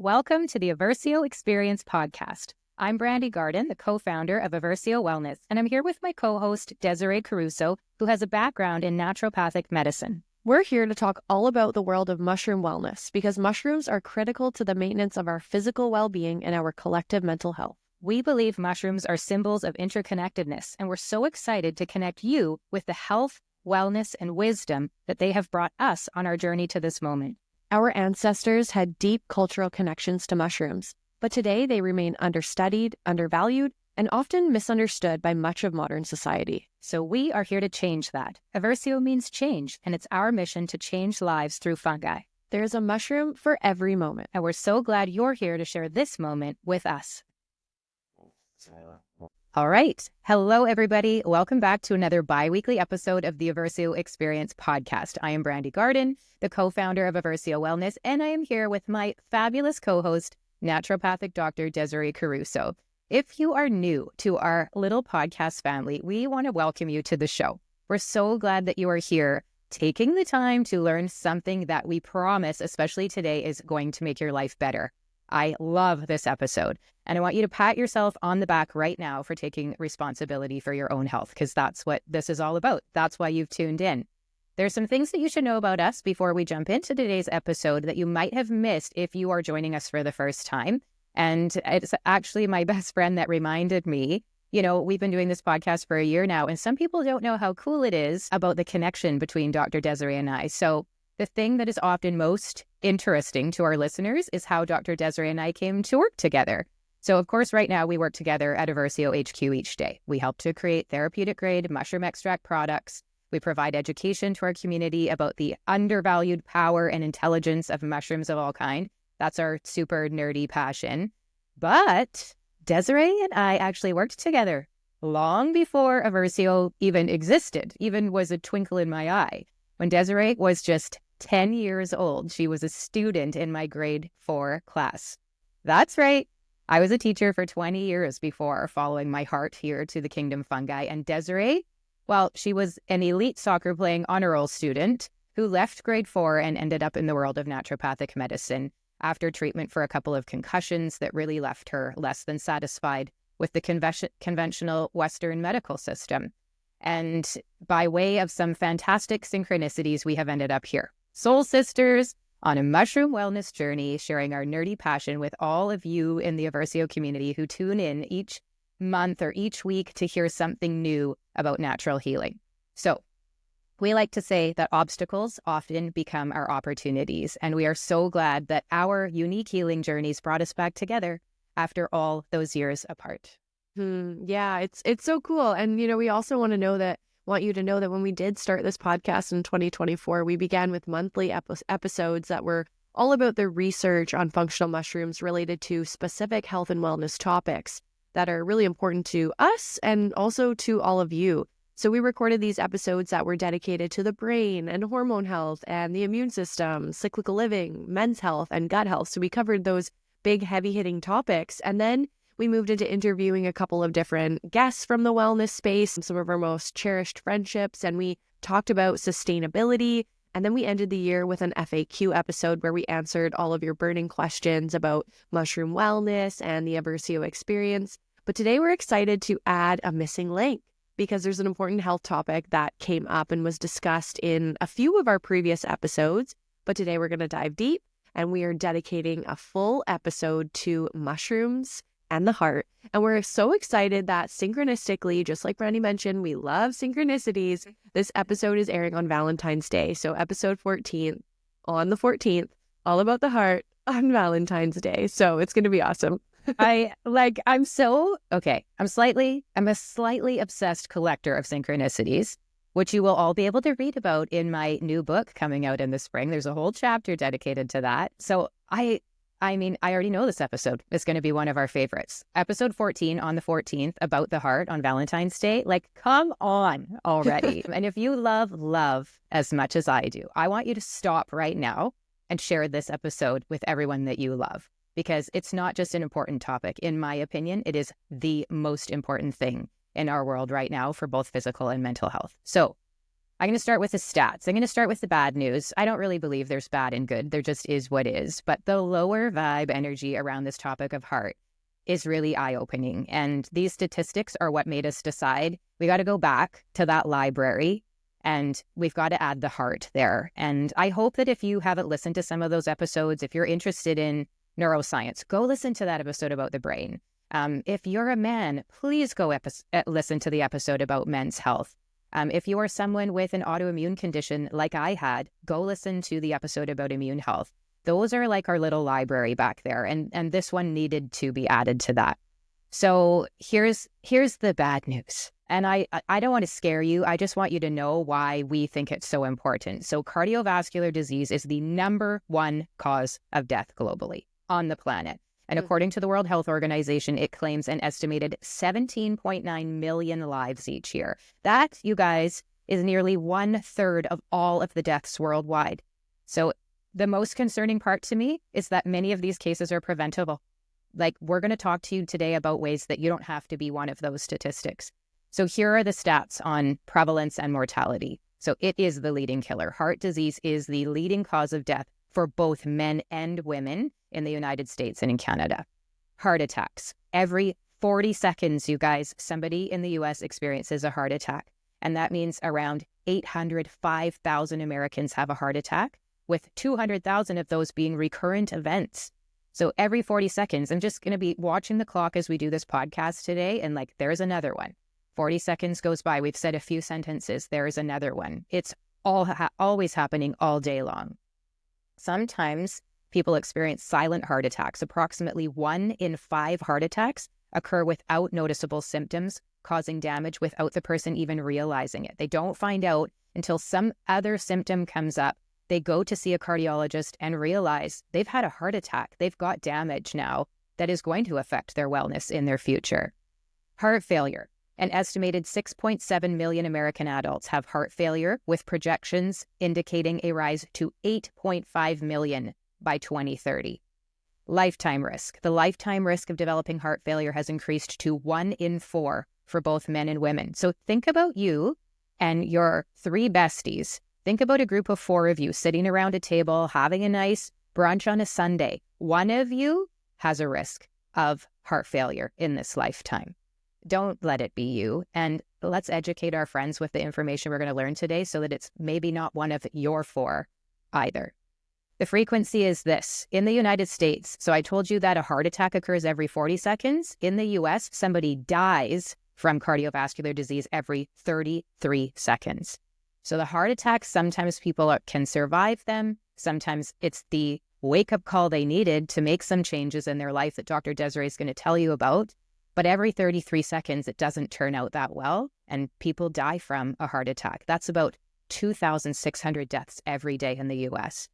Welcome to the Eversio Experience podcast. I'm Brandi Garden, the co-founder of Eversio Wellness, and I'm here with my co-host, Desiree Caruso, who has a background in naturopathic medicine. We're here to talk all about the world of mushroom wellness because mushrooms are critical to the maintenance of our physical well-being and our collective mental health. We believe mushrooms are symbols of interconnectedness, and we're so excited to connect you with the health, wellness, and wisdom that they have brought us on our journey to this moment. Our ancestors had deep cultural connections to mushrooms, but today they remain understudied, undervalued, and often misunderstood by much of modern society. So we are here to change that. Eversio means change, and it's our mission to change lives through fungi. There's a mushroom for every moment. And we're so glad you're here to share this moment with us. All right. Hello, everybody. Welcome back to another bi-weekly episode of the Eversio Experience podcast. I am Brandi Garden, the co-founder of Eversio Wellness, and I am here with my fabulous co-host, naturopathic Dr. Desiree Caruso. If you are new to our little podcast family, we want to welcome you to the show. We're so glad that you are here, taking the time to learn something that we promise, especially today, is going to make your life better. I love this episode, and I want you to pat yourself on the back right now for taking responsibility for your own health, because that's what this is all about. That's why you've tuned in. There's some things that you should know about us before we jump into today's episode that you might have missed if you are joining us for the first time. And it's actually my best friend that reminded me, we've been doing this podcast for a year now, and some people don't know how cool it is about the connection between Dr. Desiree and I. So the thing that is often most interesting to our listeners is how Dr. Desiree and I came to work together. So, of course, right now we work together at Eversio HQ each day. We help to create therapeutic-grade mushroom extract products. We provide education to our community about the undervalued power and intelligence of mushrooms of all kinds. That's our super nerdy passion. But Desiree and I actually worked together long before Eversio even existed, even was a twinkle in my eye. When Desiree was just 10 years old, she was a student in my grade 4 class. That's right. I was a teacher for 20 years before following my heart here to the kingdom fungi. And Desiree, well, she was an elite soccer playing honor roll student who left grade 4 and ended up in the world of naturopathic medicine after treatment for a couple of concussions that really left her less than satisfied with the conventional Western medical system. And by way of some fantastic synchronicities, we have ended up here. Soul sisters on a mushroom wellness journey, sharing our nerdy passion with all of you in the Eversio community who tune in each month or each week to hear something new about natural healing. So we like to say that obstacles often become our opportunities, and we are so glad that our unique healing journeys brought us back together after all those years apart. Yeah, it's so cool. And, we also want you to know that when we did start this podcast in 2024, we began with monthly episodes that were all about the research on functional mushrooms related to specific health and wellness topics that are really important to us and also to all of you. So we recorded these episodes that were dedicated to the brain and hormone health and the immune system, cyclical living, men's health, and gut health. So we covered those big, heavy-hitting topics. And then we moved into interviewing a couple of different guests from the wellness space, some of our most cherished friendships, and we talked about sustainability. And then we ended the year with an FAQ episode where we answered all of your burning questions about mushroom wellness and the Eversio experience. But today we're excited to add a missing link because there's an important health topic that came up and was discussed in a few of our previous episodes. But today we're going to dive deep, and we are dedicating a full episode to mushrooms and the heart. And we're so excited that synchronistically, just like Brandi mentioned, we love synchronicities. This episode is airing on Valentine's Day. So episode 14 on the 14th, all about the heart on Valentine's Day. So it's going to be awesome. I'm a slightly obsessed collector of synchronicities, which you will all be able to read about in my new book coming out in the spring. There's a whole chapter dedicated to that. So I already know this episode is going to be one of our favorites. Episode 14 on the 14th about the heart on Valentine's Day. Come on already. And if you love as much as I do, I want you to stop right now and share this episode with everyone that you love, because it's not just an important topic. In my opinion, it is the most important thing in our world right now for both physical and mental health. So I'm going to start with the stats. I'm going to start with the bad news. I don't really believe there's bad and good. There just is what is. But the lower vibe energy around this topic of heart is really eye-opening. And these statistics are what made us decide we got to go back to that library and we've got to add the heart there. And I hope that if you haven't listened to some of those episodes, if you're interested in neuroscience, go listen to that episode about the brain. If you're a man, please go listen to the episode about men's health. If you are someone with an autoimmune condition like I had, go listen to the episode about immune health. Those are like our little library back there. And this one needed to be added to that. So here's the bad news. And I don't want to scare you. I just want you to know why we think it's so important. So cardiovascular disease is the #1 cause of death globally on the planet. And according to the World Health Organization, it claims an estimated 17.9 million lives each year. That, you guys, is nearly 1/3 of all of the deaths worldwide. So the most concerning part to me is that many of these cases are preventable. Like, we're going to talk to you today about ways that you don't have to be one of those statistics. So here are the stats on prevalence and mortality. So it is the leading killer. Heart disease is the leading cause of death for both men and women in the United States and in Canada. Heart attacks. Every 40 seconds, you guys, somebody in the US experiences a heart attack. And that means around 805,000 Americans have a heart attack, with 200,000 of those being recurrent events. So every 40 seconds, I'm just going to be watching the clock as we do this podcast today, and like, there's another one. 40 seconds goes by. We've said a few sentences. There is another one. It's always happening all day long. Sometimes people experience silent heart attacks. Approximately 1 in 5 heart attacks occur without noticeable symptoms, causing damage without the person even realizing it. They don't find out until some other symptom comes up. They go to see a cardiologist and realize they've had a heart attack. They've got damage now that is going to affect their wellness in their future. Heart failure. An estimated 6.7 million American adults have heart failure, with projections indicating a rise to 8.5 million by 2030. Lifetime risk. The lifetime risk of developing heart failure has increased to 1 in 4 for both men and women. So think about you and your 3 besties. Think about a group of 4 of you sitting around a table, having a nice brunch on a Sunday. One of you has a risk of heart failure in this lifetime. Don't let it be you. And let's educate our friends with the information we're going to learn today so that it's maybe not one of your 4 either. The frequency is this. In the United States, so I told you that a heart attack occurs every 40 seconds. In the US, somebody dies from cardiovascular disease every 33 seconds. So the heart attacks, sometimes people can survive them. Sometimes it's the wake-up call they needed to make some changes in their life that Dr. Desiree is going to tell you about. But every 33 seconds, it doesn't turn out that well, and people die from a heart attack. That's about 2,600 deaths every day in the U.S.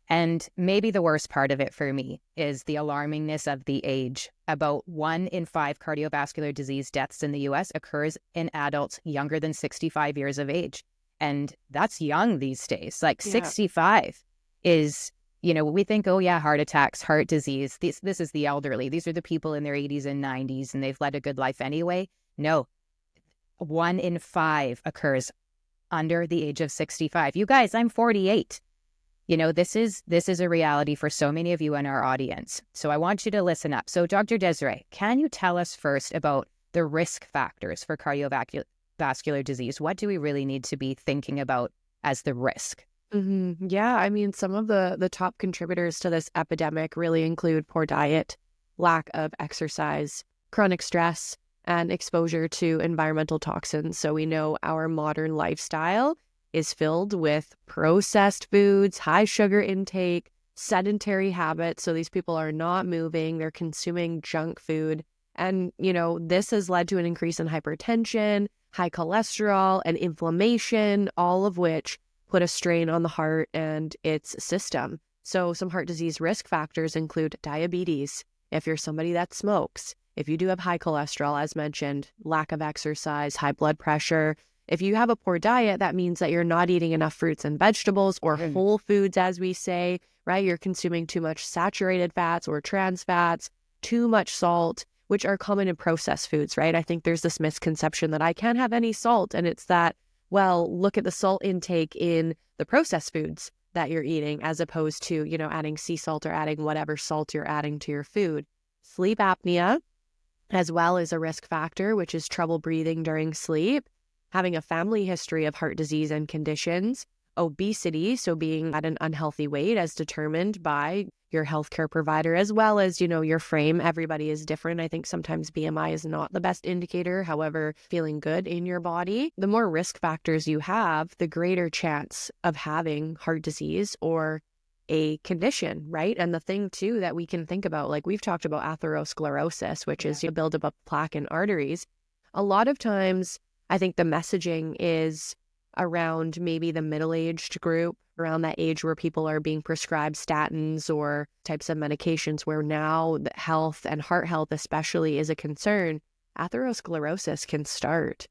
And maybe the worst part of it for me is the alarmingness of the age. About 1 in 5 cardiovascular disease deaths in the U.S. occurs in adults younger than 65 years of age. And that's young these days. Like 65 is... we think, oh yeah, heart attacks, heart disease. This is the elderly. These are the people in their 80s and 90s, and they've led a good life anyway. No, 1 in 5 occurs under the age of 65. You guys, I'm 48. This is a reality for so many of you in our audience. So I want you to listen up. So Dr. Desiree, can you tell us first about the risk factors for cardiovascular disease? What do we really need to be thinking about as the risk? Yeah, I mean, some of the top contributors to this epidemic really include poor diet, lack of exercise, chronic stress, and exposure to environmental toxins. So we know our modern lifestyle is filled with processed foods, high sugar intake, sedentary habits. So these people are not moving, they're consuming junk food. And, this has led to an increase in hypertension, high cholesterol, and inflammation, all of which put a strain on the heart and its system. So some heart disease risk factors include diabetes, if you're somebody that smokes, if you do have high cholesterol, as mentioned, lack of exercise, high blood pressure. If you have a poor diet, that means that you're not eating enough fruits and vegetables or whole foods, as we say, right? You're consuming too much saturated fats or trans fats, too much salt, which are common in processed foods, right? I think there's this misconception that I can't have any salt, and it's that well, look at the salt intake in the processed foods that you're eating as opposed to, adding sea salt or adding whatever salt you're adding to your food. Sleep apnea, as well as a risk factor, which is trouble breathing during sleep, having a family history of heart disease and conditions, obesity, so being at an unhealthy weight as determined by your healthcare provider, as well as, your frame. Everybody is different. I think sometimes BMI is not the best indicator. However, feeling good in your body, the more risk factors you have, the greater chance of having heart disease or a condition, right? And the thing too that we can think about, like we've talked about atherosclerosis, which is a buildup of plaque in arteries. A lot of times, I think the messaging is around maybe the middle-aged group, around that age where people are being prescribed statins or types of medications where now the health and heart health especially is a concern. Atherosclerosis can start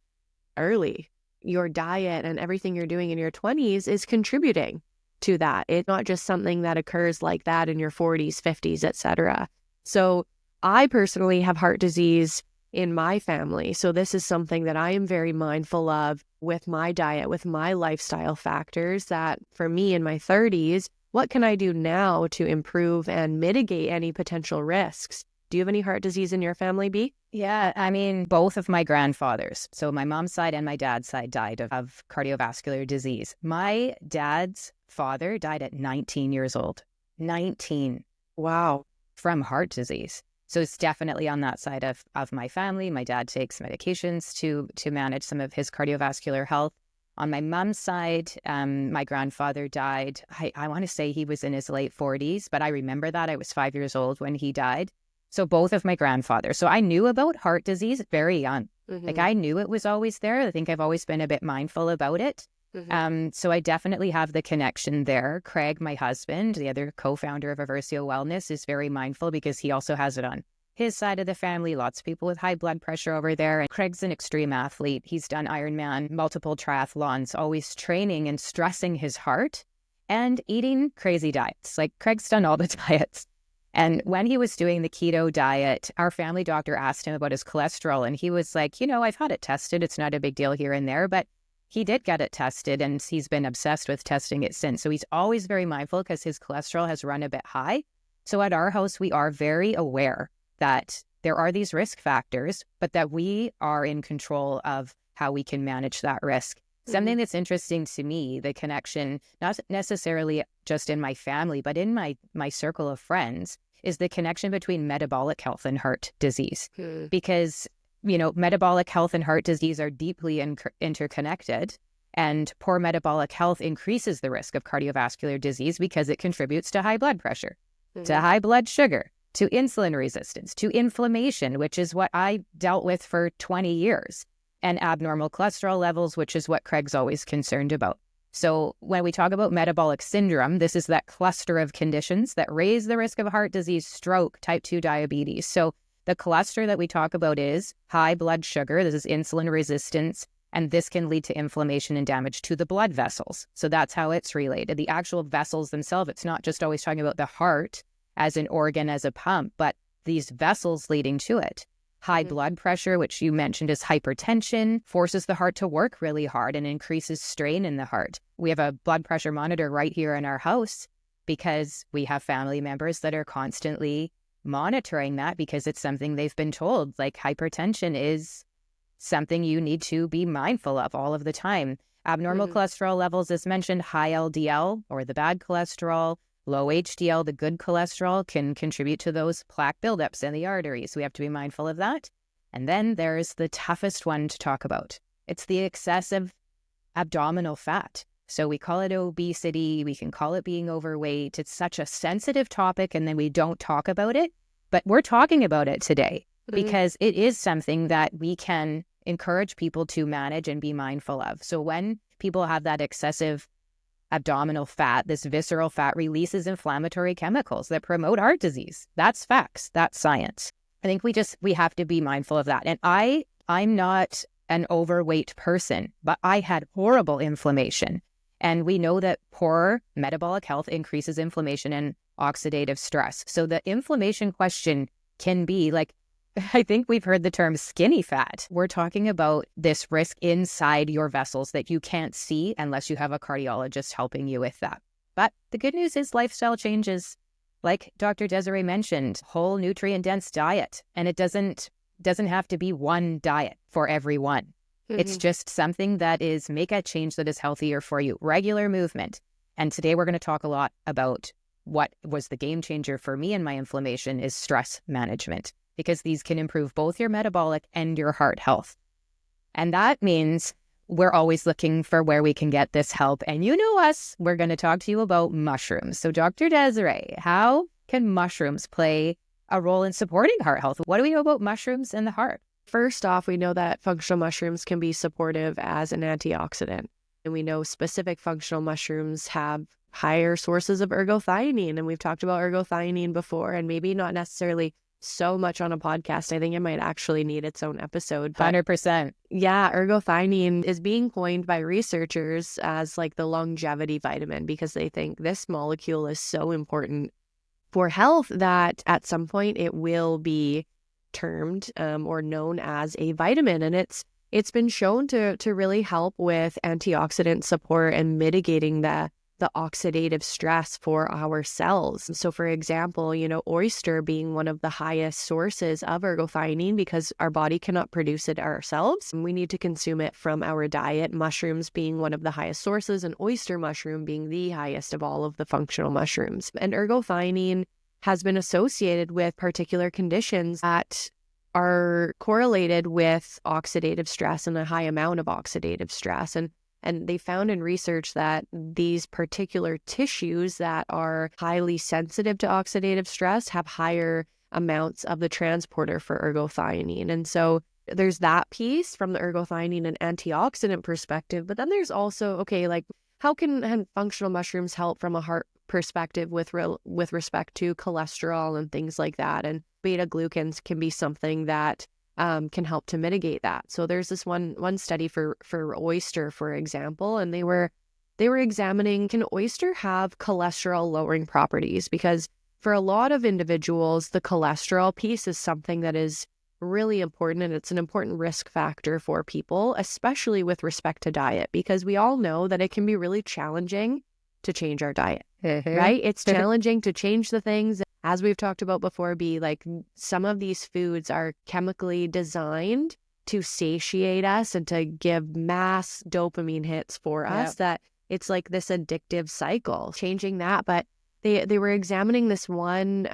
early. Your diet and everything you're doing in your 20s is contributing to that. It's not just something that occurs like that in your 40s, 50s, etc. So I personally have heart disease in my family. So this is something that I am very mindful of with my diet, with my lifestyle factors, that for me in my 30s, what can I do now to improve and mitigate any potential risks? Do you have any heart disease in your family, B? Yeah, I mean, both of my grandfathers, so my mom's side and my dad's side, died of cardiovascular disease. My dad's father died at 19 years old. 19. Wow. From heart disease. So it's definitely on that side of my family. My dad takes medications to manage some of his cardiovascular health. On my mom's side, my grandfather died. I want to say he was in his late 40s, but I remember that. I was 5 years old when he died. So both of my grandfathers. So I knew about heart disease very young. Like I knew it was always there. I think I've always been a bit mindful about it. So I definitely have the connection there. Craig, my husband, the other co-founder of Eversio Wellness, is very mindful because he also has it on his side of the family. Lots of people with high blood pressure over there. And Craig's an extreme athlete. He's done Ironman, multiple triathlons, always training and stressing his heart and eating crazy diets. Like Craig's done all the diets. And when he was doing the keto diet, our family doctor asked him about his cholesterol. And he was like, I've had it tested. It's not a big deal here and there. But he did get it tested and he's been obsessed with testing it since. So he's always very mindful because his cholesterol has run a bit high. So at our house, we are very aware that there are these risk factors, but that we are in control of how we can manage that risk. Something that's interesting to me, the connection, not necessarily just in my family, but in my circle of friends, is the connection between metabolic health and heart disease. Because, metabolic health and heart disease are deeply interconnected, and poor metabolic health increases the risk of cardiovascular disease because it contributes to high blood pressure, to high blood sugar, to insulin resistance, to inflammation, which is what I dealt with for 20 years, and abnormal cholesterol levels, which is what Craig's always concerned about. So when we talk about metabolic syndrome, this is that cluster of conditions that raise the risk of heart disease, stroke, type 2 diabetes. So the cluster that we talk about is high blood sugar. This is insulin resistance, and this can lead to inflammation and damage to the blood vessels. So that's how it's related. The actual vessels themselves, it's not just always talking about the heart as an organ, as a pump, but these vessels leading to it. High blood pressure, which you mentioned is hypertension, forces the heart to work really hard and increases strain in the heart. We have a blood pressure monitor right here in our house because we have family members that are constantly monitoring that because it's something they've been told. Like hypertension is something you need to be mindful of all of the time. Abnormal cholesterol levels, as mentioned, high LDL or the bad cholesterol, low HDL, the good cholesterol, can contribute to those plaque buildups in the arteries. We have to be mindful of that. And then there's the toughest one to talk about. It's the excessive abdominal fat. So we call it obesity. We can call it being overweight. It's such a sensitive topic, and then we don't talk about it. But we're talking about it today because it is something that we can encourage people to manage and be mindful of. So when people have that excessive abdominal fat, this visceral fat releases inflammatory chemicals that promote heart disease. That's facts. That's science. I think we have to be mindful of that. And I'm not an overweight person, but I had horrible inflammation. And we know that poor metabolic health increases inflammation and oxidative stress. So the inflammation question can be like, I think we've heard the term skinny fat. We're talking about this risk inside your vessels that you can't see unless you have a cardiologist helping you with that. But the good news is lifestyle changes, like Dr. Desiree mentioned, whole nutrient-dense diet. And it doesn't have to be one diet for everyone. It's just something that is make a change that is healthier for you. Regular movement. And today we're going to talk a lot about what was the game changer for me and my inflammation is stress management, because these can improve both your metabolic and your heart health. And that means we're always looking for where we can get this help. And you know us, we're going to talk to you about mushrooms. So Dr. Desiree, how can mushrooms play a role in supporting heart health? What do we know about mushrooms and the heart? First off, we know that functional mushrooms can be supportive as an antioxidant. And we know specific functional mushrooms have higher sources of ergothioneine. And we've talked about ergothioneine before, and maybe not necessarily so much on a podcast. I think it might actually need its own episode. But 100%. yeah, ergothioneine is being coined by researchers as like the longevity vitamin, because they think this molecule is so important for health that at some point it will be termed or known as a vitamin. And it's been shown to really help with antioxidant support and mitigating the oxidative stress for our cells. So for example, oyster being one of the highest sources of ergothioneine, because our body cannot produce it ourselves. We need to consume it from our diet, mushrooms being one of the highest sources, and oyster mushroom being the highest of all of the functional mushrooms. And ergothioneine has been associated with particular conditions that are correlated with oxidative stress and a high amount of oxidative stress. And they found in research that these particular tissues that are highly sensitive to oxidative stress have higher amounts of the transporter for ergothioneine. And so there's that piece from the ergothioneine and antioxidant perspective. But then there's also, how can functional mushrooms help from a heart perspective with respect to cholesterol and things like that? And beta-glucans can be something that can help to mitigate that. So there's this one study for oyster, for example, and they were examining, can oyster have cholesterol lowering properties? Because for a lot of individuals, the cholesterol piece is something that is really important, and it's an important risk factor for people, especially with respect to diet, because we all know that it can be really challenging to change our diet, right? It's challenging to change the things. As we've talked about before, some of these foods are chemically designed to satiate us and to give mass dopamine hits for us, that it's like this addictive cycle, changing that. But they were examining this one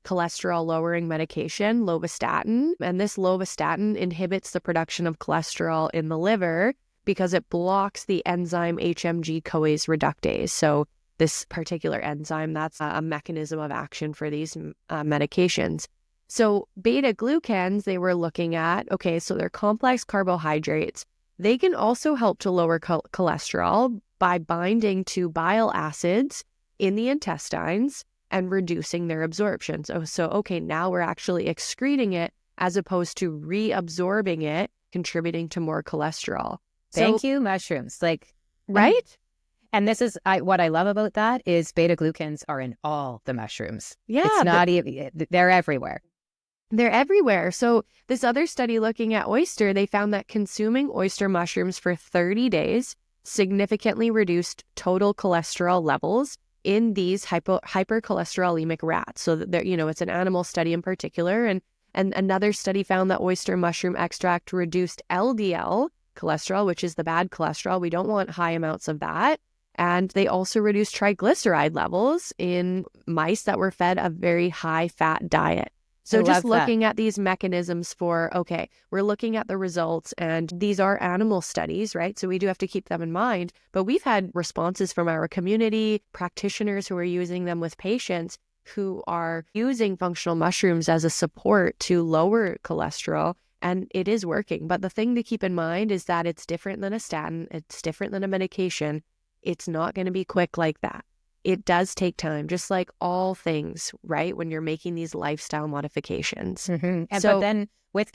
cholesterol lowering medication, lovastatin, and this lovastatin inhibits the production of cholesterol in the liver because it blocks the enzyme HMG-CoAs reductase. So this particular enzyme, that's a mechanism of action for these medications. So beta-glucans, they were looking at, so they're complex carbohydrates. They can also help to lower cholesterol by binding to bile acids in the intestines and reducing their absorption. So now we're actually excreting it as opposed to reabsorbing it, contributing to more cholesterol. Thank you, mushrooms. Right? And this is what I love about that is beta-glucans are in all the mushrooms. Yeah. It's not even, they're everywhere. They're everywhere. So this other study looking at oyster, they found that consuming oyster mushrooms for 30 days significantly reduced total cholesterol levels in these hypercholesterolemic rats. So that it's an animal study in particular. And another study found that oyster mushroom extract reduced LDL cholesterol, which is the bad cholesterol. We don't want high amounts of that. And they also reduced triglyceride levels in mice that were fed a very high fat diet. So just looking at these mechanisms for, we're looking at the results, and these are animal studies, right? So we do have to keep them in mind. But we've had responses from our community, practitioners who are using them with patients who are using functional mushrooms as a support to lower cholesterol. And it is working. But the thing to keep in mind is that it's different than a statin. It's different than a medication. It's not going to be quick like that. It does take time, just like all things, right? When you're making these lifestyle modifications. But then with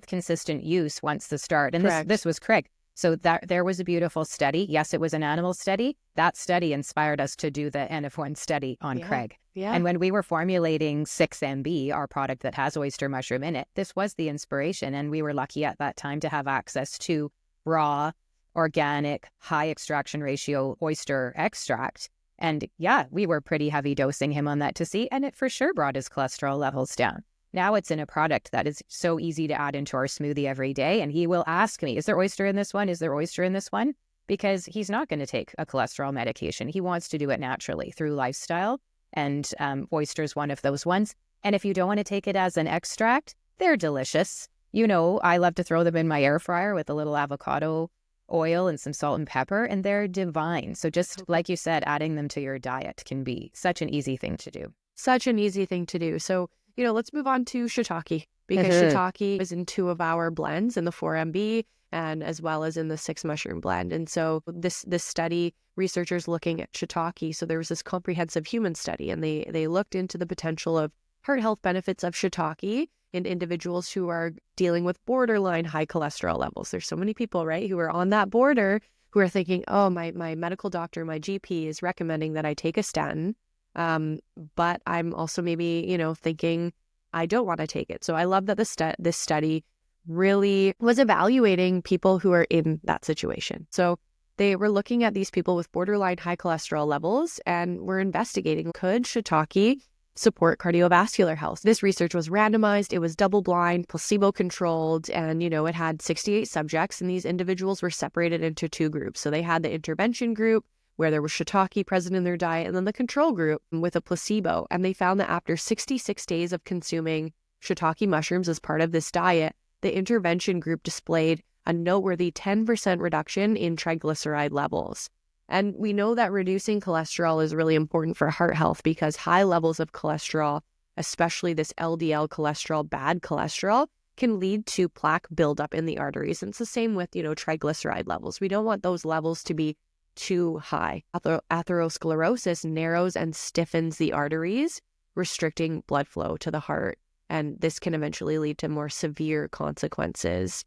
consistent use once the start, and this was correct. So that there was a beautiful study. Yes, it was an animal study. That study inspired us to do the N of 1 study on Craig. Yeah. And when we were formulating 6MB, our product that has oyster mushroom in it, this was the inspiration. And we were lucky at that time to have access to raw, organic, high extraction ratio oyster extract. And yeah, we were pretty heavy dosing him on that to see, and it for sure brought his cholesterol levels down. Now it's in a product that is so easy to add into our smoothie every day. And he will ask me, is there oyster in this one? Is there oyster in this one? Because he's not going to take a cholesterol medication. He wants to do it naturally through lifestyle. And oyster is one of those ones. And if you don't want to take it as an extract, they're delicious. You know, I love to throw them in my air fryer with a little avocado oil and some salt and pepper, and they're divine. So just like you said, adding them to your diet can be such an easy thing to do. Such an easy thing to do. So, you know, let's move on to shiitake, because shiitake is in 2 of our blends, in the 4MB and as well as in the 6 mushroom blend. And so this study, researchers looking at shiitake, so there was this comprehensive human study, and they looked into the potential of heart health benefits of shiitake in individuals who are dealing with borderline high cholesterol levels. There's so many people, right, who are on that border, who are thinking, oh, my medical doctor, my GP is recommending that I take a statin. But I'm also maybe, you know, thinking I don't want to take it. So I love that this study really was evaluating people who are in that situation. So they were looking at these people with borderline high cholesterol levels and were investigating, could shiitake support cardiovascular health? This research was randomized. It was double-blind, placebo-controlled, and, you know, it had 68 subjects, and these individuals were separated into 2 groups. So they had the intervention group, where there was shiitake present in their diet, and then the control group with a placebo. And they found that after 66 days of consuming shiitake mushrooms as part of this diet, the intervention group displayed a noteworthy 10% reduction in triglyceride levels. And we know that reducing cholesterol is really important for heart health, because high levels of cholesterol, especially this LDL cholesterol, bad cholesterol, can lead to plaque buildup in the arteries. And it's the same with, you know, triglyceride levels. We don't want those levels to be too high. Atherosclerosis narrows and stiffens the arteries, restricting blood flow to the heart. And this can eventually lead to more severe consequences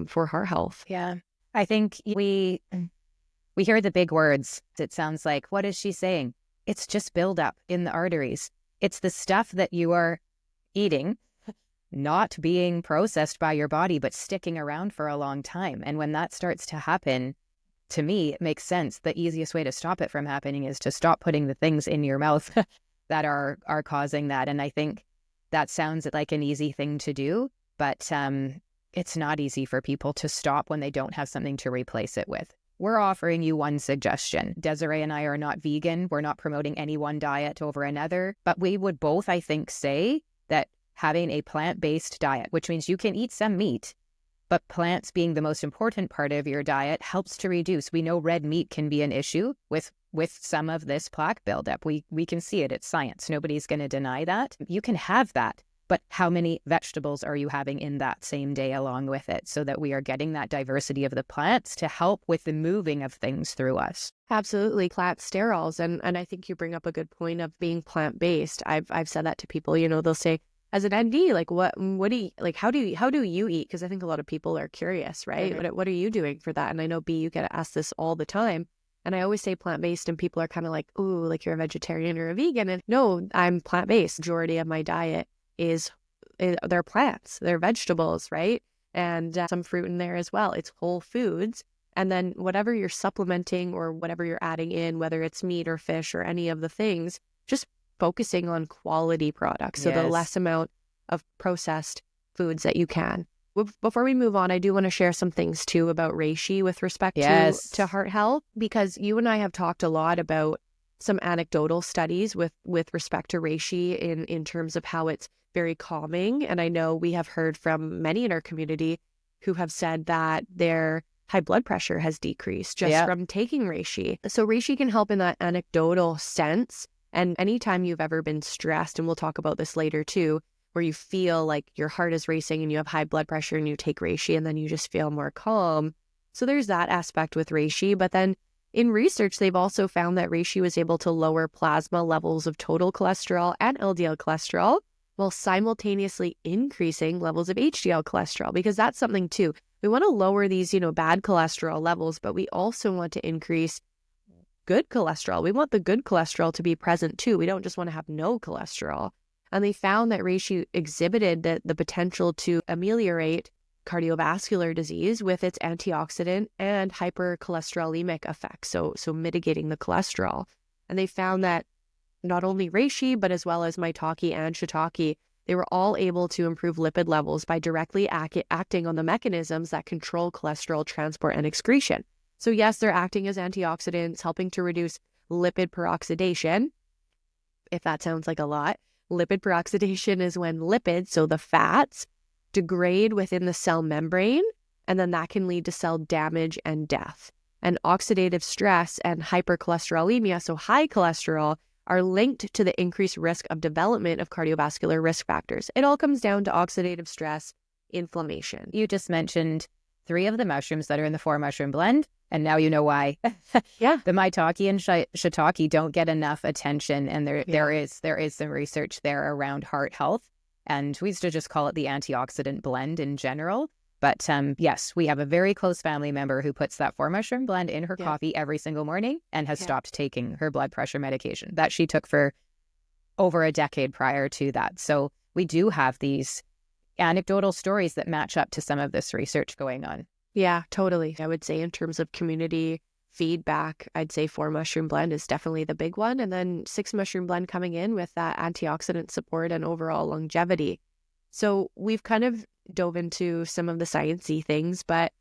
for heart health. Yeah. I think we hear the big words. It sounds like, what is she saying? It's just buildup in the arteries. It's the stuff that you are eating, not being processed by your body, but sticking around for a long time. And when that starts to happen, to me, it makes sense. The easiest way to stop it from happening is to stop putting the things in your mouth that are causing that. And I think that sounds like an easy thing to do, but it's not easy for people to stop when they don't have something to replace it with. We're offering you one suggestion. Desiree and I are not vegan. We're not promoting any one diet over another, but we would both, I think, say that having a plant-based diet, which means you can eat some meat, but plants being the most important part of your diet, helps to reduce. We know red meat can be an issue with some of this plaque buildup. We can see it. It's science. Nobody's going to deny that. You can have that, but how many vegetables are you having in that same day along with it, so that we are getting that diversity of the plants to help with the moving of things through us? Absolutely. Plant sterols. And I think you bring up a good point of being plant-based. I've said that to people. You know, they'll say, as an ND, like what do you, like, how do you eat? Because I think a lot of people are curious, right? Mm-hmm. What are you doing for that? And I know, B, you get asked this all the time. And I always say plant-based, and people are kind of like, ooh, like you're a vegetarian or a vegan. And no, I'm plant-based. Majority of my diet they're plants, they're vegetables, right? And some fruit in there as well. It's whole foods. And then whatever you're supplementing or whatever you're adding in, whether it's meat or fish or any of the things, just focusing on quality products. So the less amount of processed foods that you can. Before we move on, I do want to share some things too about reishi with respect to heart health, because you and I have talked a lot about some anecdotal studies with respect to reishi in terms of how it's very calming. And I know we have heard from many in our community who have said that their high blood pressure has decreased just from taking reishi. So reishi can help in that anecdotal sense. And anytime you've ever been stressed, and we'll talk about this later too, where you feel like your heart is racing and you have high blood pressure and you take reishi and then you just feel more calm. So there's that aspect with reishi. But then in research, they've also found that reishi was able to lower plasma levels of total cholesterol and LDL cholesterol while simultaneously increasing levels of HDL cholesterol, because that's something too. we want to lower these, bad cholesterol levels, but we also want to increase good cholesterol. We want the good cholesterol to be present too. We don't just want to have no cholesterol. And they found that reishi exhibited the potential to ameliorate cardiovascular disease with its antioxidant and hypercholesterolemic effects, so mitigating the cholesterol. And they found that not only reishi, but as well as maitake and shiitake, they were all able to improve lipid levels by directly acting on the mechanisms that control cholesterol transport and excretion. So yes, they're acting as antioxidants, helping to reduce lipid peroxidation. If that sounds like a lot, lipid peroxidation is when lipids, so the fats, degrade within the cell membrane, and then that can lead to cell damage and death. And oxidative stress and hypercholesterolemia, so high cholesterol, are linked to the increased risk of development of cardiovascular risk factors. It all comes down to oxidative stress, inflammation. You just mentioned 3 of the mushrooms that are in the 4-mushroom blend, and now you know why. Yeah. The maitake and shiitake don't get enough attention, and there is some research there around heart health, and we used to just call it the antioxidant blend in general. But yes, we have a very close family member who puts that 4-mushroom blend in her coffee every single morning and has stopped taking her blood pressure medication that she took for over a decade prior to that. So we do have these anecdotal stories that match up to some of this research going on. Yeah, totally. I would say in terms of community feedback, I'd say 4-mushroom blend is definitely the big one. And then 6-mushroom blend coming in with that antioxidant support and overall longevity. So we've kind of dove into some of the sciencey things, but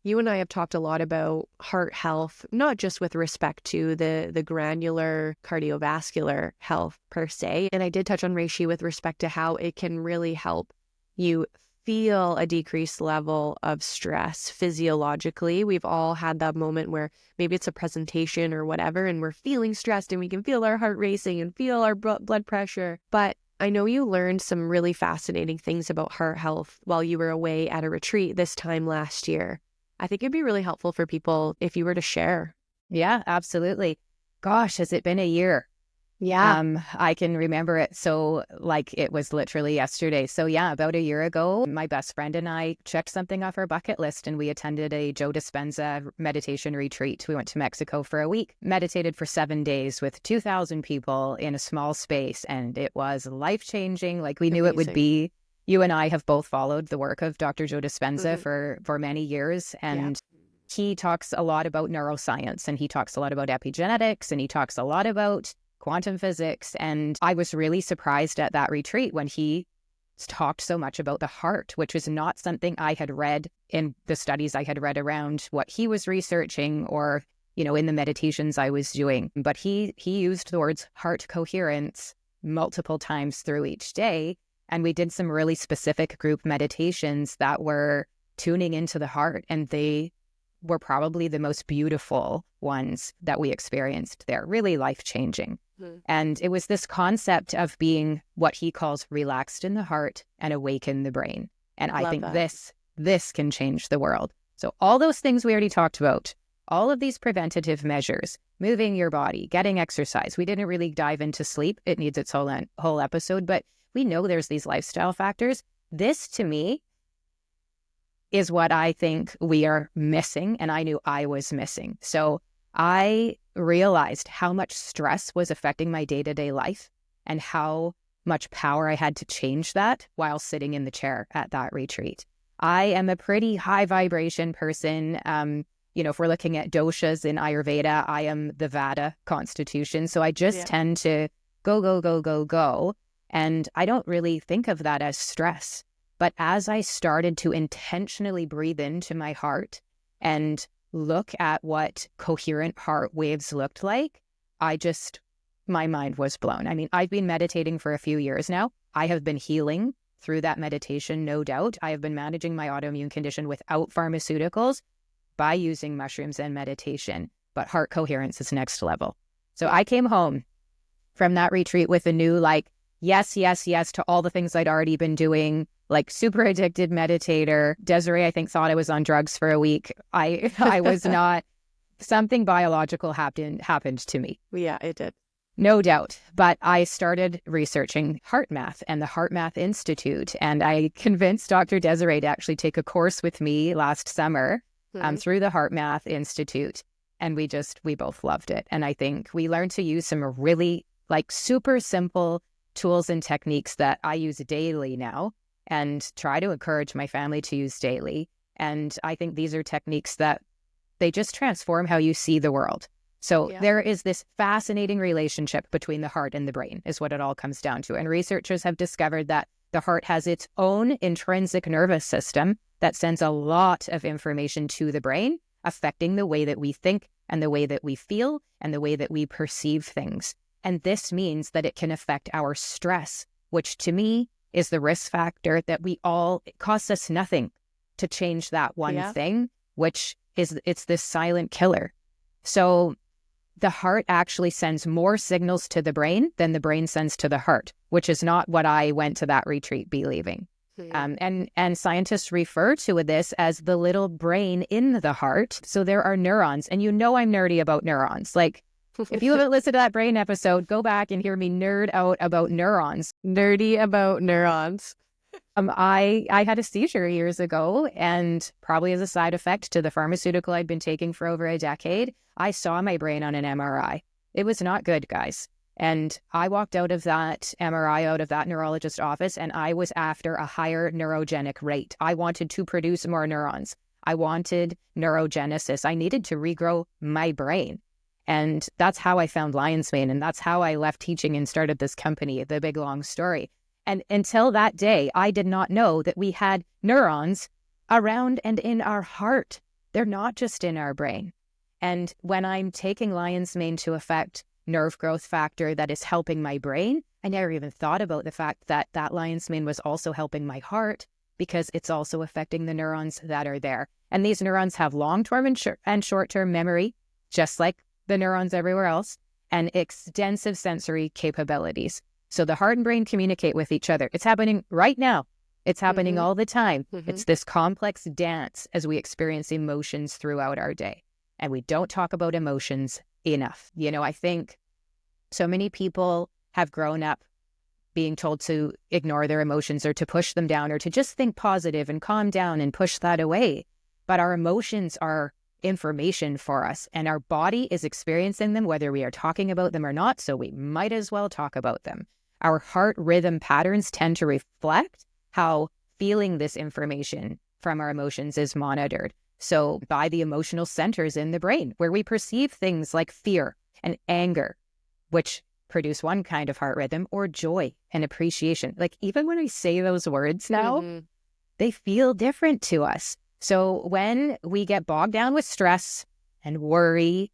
you and I have talked a lot about heart health, not just with respect to the granular cardiovascular health per se. And I did touch on reishi with respect to how it can really help you feel a decreased level of stress physiologically. We've all had that moment where maybe it's a presentation or whatever, and we're feeling stressed and we can feel our heart racing and feel our blood pressure. But I know you learned some really fascinating things about heart health while you were away at a retreat this time last year. I think it'd be really helpful for people if you were to share. Yeah, absolutely. Gosh, has it been a year? Yeah. I can remember it so like it was literally yesterday. So yeah, about a year ago, my best friend and I checked something off our bucket list and we attended a Joe Dispenza meditation retreat. We went to Mexico for a week, meditated for 7 days with 2,000 people in a small space, and it was life-changing. Like we knew it would be. You and I have both followed the work of Dr. Joe Dispenza for many years, and he talks a lot about neuroscience, and he talks a lot about epigenetics, and he talks a lot about quantum physics. And I was really surprised at that retreat when he talked so much about the heart, which is not something I had read in the studies I had read around what he was researching or, in the meditations I was doing. But he used the words heart coherence multiple times through each day. And we did some really specific group meditations that were tuning into the heart, and they were probably the most beautiful ones that we experienced there, really life-changing. And it was this concept of being what he calls relaxed in the heart and awaken the brain. And I think this can change the world. So all those things we already talked about, all of these preventative measures, moving your body, getting exercise. We didn't really dive into sleep. It needs its whole episode, but we know there's these lifestyle factors. This, to me, is what I think we are missing, and I knew I was missing. So I realized how much stress was affecting my day-to-day life and how much power I had to change that while sitting in the chair at that retreat. I am a pretty high vibration person. If we're looking at doshas in Ayurveda, I am the Vata constitution. So I just tend to go, go, go, go, go. And I don't really think of that as stress. But as I started to intentionally breathe into my heart and look at what coherent heart waves looked like, my mind was blown. I mean, I've been meditating for a few years now. I have been healing through that meditation, no doubt. I have been managing my autoimmune condition without pharmaceuticals by using mushrooms and meditation. But heart coherence is next level. So I came home from that retreat with a new, yes, yes, yes to all the things I'd already been doing, super addicted meditator. Desiree, I think, thought I was on drugs for a week. I was not. Something biological happened to me. Yeah, it did. No doubt. But I started researching heart math and the Heart Math Institute. And I convinced Dr. Desiree to actually take a course with me last summer through the Heart Math Institute. And we both loved it. And I think we learned to use some really like super simple tools and techniques that I use daily now and try to encourage my family to use daily. And I think these are techniques that they just transform how you see the world. So there is this fascinating relationship between the heart and the brain is what it all comes down to. And researchers have discovered that the heart has its own intrinsic nervous system that sends a lot of information to the brain, affecting the way that we think and the way that we feel and the way that we perceive things. And this means that it can affect our stress, which to me is the risk factor that it costs us nothing to change that one thing, which is, it's this silent killer. So the heart actually sends more signals to the brain than the brain sends to the heart, which is not what I went to that retreat believing. And scientists refer to this as the little brain in the heart. So there are neurons, and I'm nerdy about neurons. Like, if you haven't listened to that brain episode, go back and hear me nerd out about neurons. Nerdy about neurons. I had a seizure years ago, and probably as a side effect to the pharmaceutical I'd been taking for over a decade, I saw my brain on an MRI. It was not good, guys. And I walked out of that MRI, out of that neurologist office, and I was after a higher neurogenic rate. I wanted to produce more neurons. I wanted neurogenesis. I needed to regrow my brain. And that's how I found Lion's Mane, and that's how I left teaching and started this company, The Big Long Story. And until that day, I did not know that we had neurons around and in our heart. They're not just in our brain. And when I'm taking Lion's Mane to affect nerve growth factor that is helping my brain, I never even thought about the fact that that Lion's Mane was also helping my heart, because it's also affecting the neurons that are there. And these neurons have long-term and short-term memory, just like the neurons everywhere else, and extensive sensory capabilities. So the heart and brain communicate with each other. It's happening right now. It's happening all the time. It's this complex dance as we experience emotions throughout our day. And we don't talk about emotions enough. I think so many people have grown up being told to ignore their emotions or to push them down or to just think positive and calm down and push that away. But our emotions are information for us, and our body is experiencing them whether we are talking about them or not, so we might as well talk about them. Our heart rhythm patterns tend to reflect how feeling this information from our emotions is monitored. So by the emotional centers in the brain, where we perceive things like fear and anger, which produce one kind of heart rhythm, or joy and appreciation. Like, even when I say those words now, they feel different to us. So when we get bogged down with stress and worry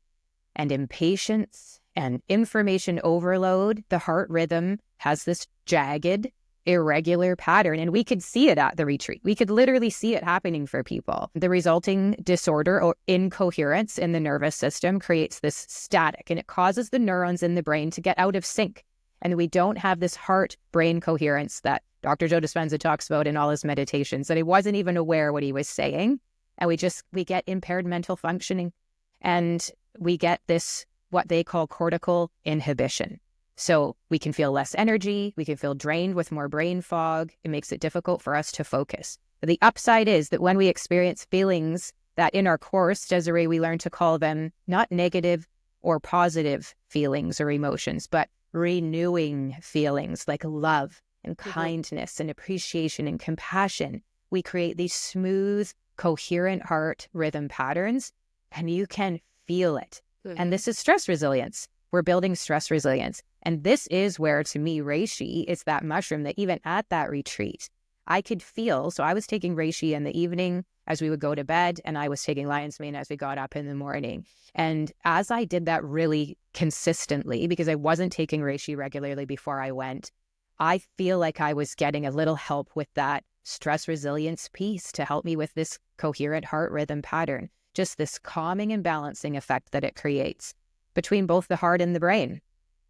and impatience and information overload, the heart rhythm has this jagged, irregular pattern. And we could see it at the retreat. We could literally see it happening for people. The resulting disorder or incoherence in the nervous system creates this static, and it causes the neurons in the brain to get out of sync. And we don't have this heart-brain coherence that Dr. Joe Dispenza talks about in all his meditations, that he wasn't even aware what he was saying. And we get impaired mental functioning, and we get this, what they call cortical inhibition. So we can feel less energy, we can feel drained with more brain fog. It makes it difficult for us to focus. But the upside is that when we experience feelings that in our course, Desiree, we learn to call them not negative or positive feelings or emotions, but renewing feelings like love and kindness and appreciation and compassion. We create these smooth, coherent heart rhythm patterns, and you can feel it. And this is stress resilience. We're building stress resilience. And this is where, to me, reishi is that mushroom that even at that retreat, I could feel. So I was taking reishi in the evening as we would go to bed, and I was taking Lion's Mane as we got up in the morning. And as I did that really consistently, because I wasn't taking reishi regularly before I went, I feel like I was getting a little help with that stress resilience piece to help me with this coherent heart rhythm pattern, just this calming and balancing effect that it creates between both the heart and the brain.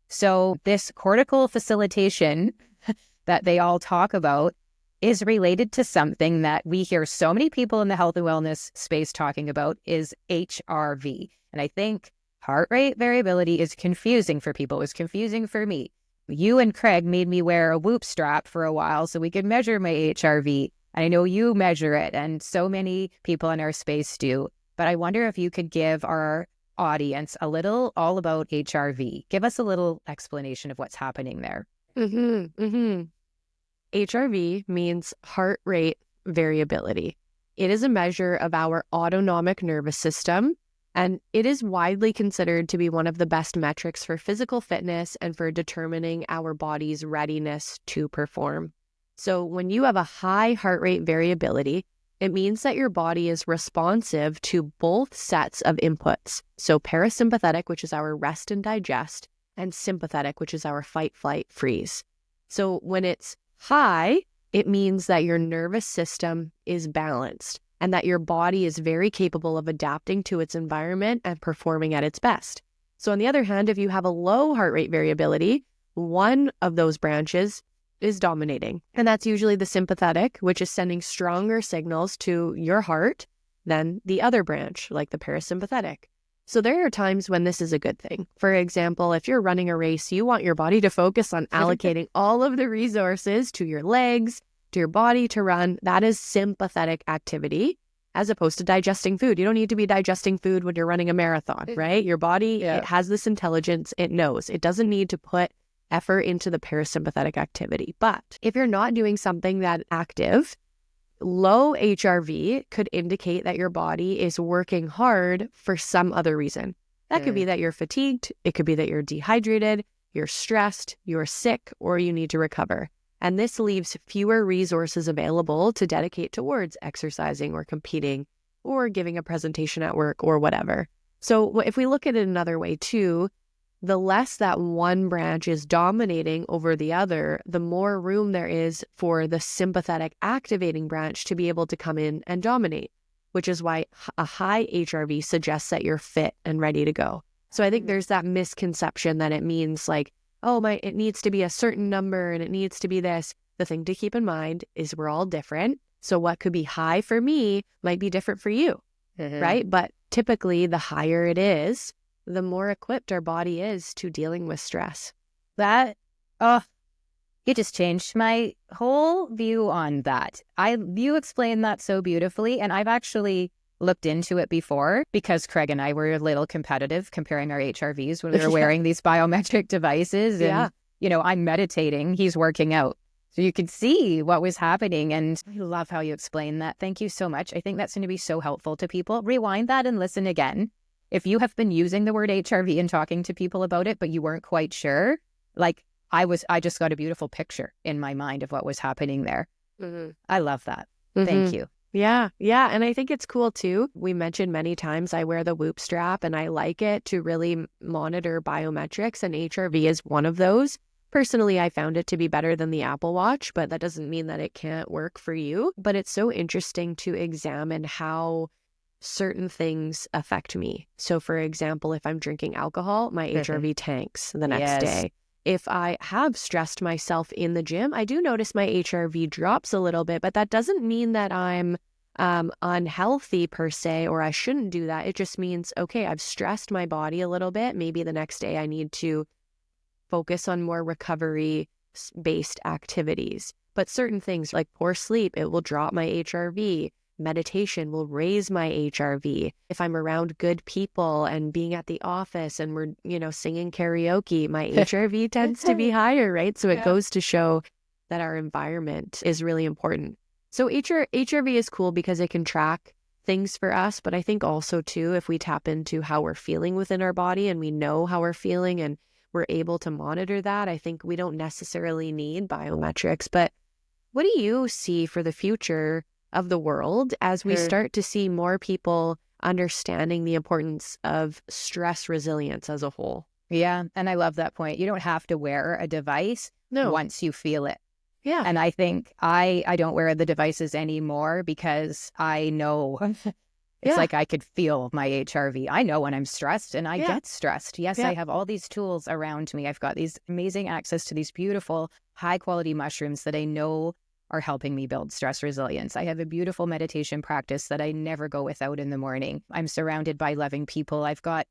So this cortical facilitation that they all talk about is related to something that we hear so many people in the health and wellness space talking about, is HRV. And I think heart rate variability is confusing for people. It was confusing for me. You and Craig made me wear a Whoop strap for a while so we could measure my HRV. And I know you measure it, and so many people in our space do. But I wonder if you could give our audience a little all about HRV. Give us a little explanation of what's happening there. HRV means heart rate variability. It is a measure of our autonomic nervous system, and it is widely considered to be one of the best metrics for physical fitness and for determining our body's readiness to perform. So when you have a high heart rate variability, it means that your body is responsive to both sets of inputs. So parasympathetic, which is our rest and digest, and sympathetic, which is our fight, flight, freeze. So when it's high, it means that your nervous system is balanced and that your body is very capable of adapting to its environment and performing at its best. So on the other hand, if you have a low heart rate variability, one of those branches is dominating. And that's usually the sympathetic, which is sending stronger signals to your heart than the other branch, like the parasympathetic. So there are times when this is a good thing. For example, if you're running a race, you want your body to focus on allocating all of the resources to your legs, to your body to run. That is sympathetic activity, as opposed to digesting food. You don't need to be digesting food when you're running a marathon, right? Your body, it has this intelligence. It knows. It doesn't need to put effort into the parasympathetic activity. But if you're not doing something that active, low HRV could indicate that your body is working hard for some other reason. That could be that you're fatigued. It could be that you're dehydrated, you're stressed, you're sick, or you need to recover. And this leaves fewer resources available to dedicate towards exercising or competing or giving a presentation at work or whatever. So if we look at it another way too, the less that one branch is dominating over the other, the more room there is for the sympathetic activating branch to be able to come in and dominate, which is why a high HRV suggests that you're fit and ready to go. So I think there's that misconception that it means like, oh, it needs to be a certain number and it needs to be this. The thing to keep in mind is we're all different. So what could be high for me might be different for you, right? But typically the higher it is, the more equipped our body is to dealing with stress. That, you just changed my whole view on that. You explained that so beautifully, and I've actually looked into it before because Craig and I were a little competitive comparing our HRVs when we were wearing these biometric devices. And, I'm meditating, he's working out. So you could see what was happening. And I love how you explained that. Thank you so much. I think that's going to be so helpful to people. Rewind that and listen again. If you have been using the word HRV and talking to people about it, but you weren't quite sure, like I just got a beautiful picture in my mind of what was happening there. I love that. Thank you. Yeah. And I think it's cool too. We mentioned many times I wear the Whoop strap and I like it to really monitor biometrics, and HRV is one of those. Personally, I found it to be better than the Apple Watch, but that doesn't mean that it can't work for you. But it's so interesting to examine how certain things affect me. So for example, if I'm drinking alcohol, my HRV tanks the next day. If I have stressed myself in the gym, I do notice my HRV drops a little bit, but that doesn't mean that I'm unhealthy per se, or I shouldn't do that. It just means, okay, I've stressed my body a little bit. Maybe the next day I need to focus on more recovery-based activities. But certain things like poor sleep, it will drop my HRV. Meditation will raise my HRV. If I'm around good people and being at the office and we're, singing karaoke, my HRV tends to be higher, right? So it goes to show that our environment is really important. So HRV is cool because it can track things for us. But I think also too, if we tap into how we're feeling within our body and we know how we're feeling and we're able to monitor that, I think we don't necessarily need biometrics. But what do you see for the future of the world as we start to see more people understanding the importance of stress resilience as a whole? Yeah. And I love that point. You don't have to wear a device once you feel it. Yeah. And I think I don't wear the devices anymore because I know it's like I could feel my HRV. I know when I'm stressed and I get stressed. Yes, I have all these tools around me. I've got these amazing access to these beautiful high quality mushrooms that I know are helping me build stress resilience. I have a beautiful meditation practice that I never go without in the morning. I'm surrounded by loving people. I've got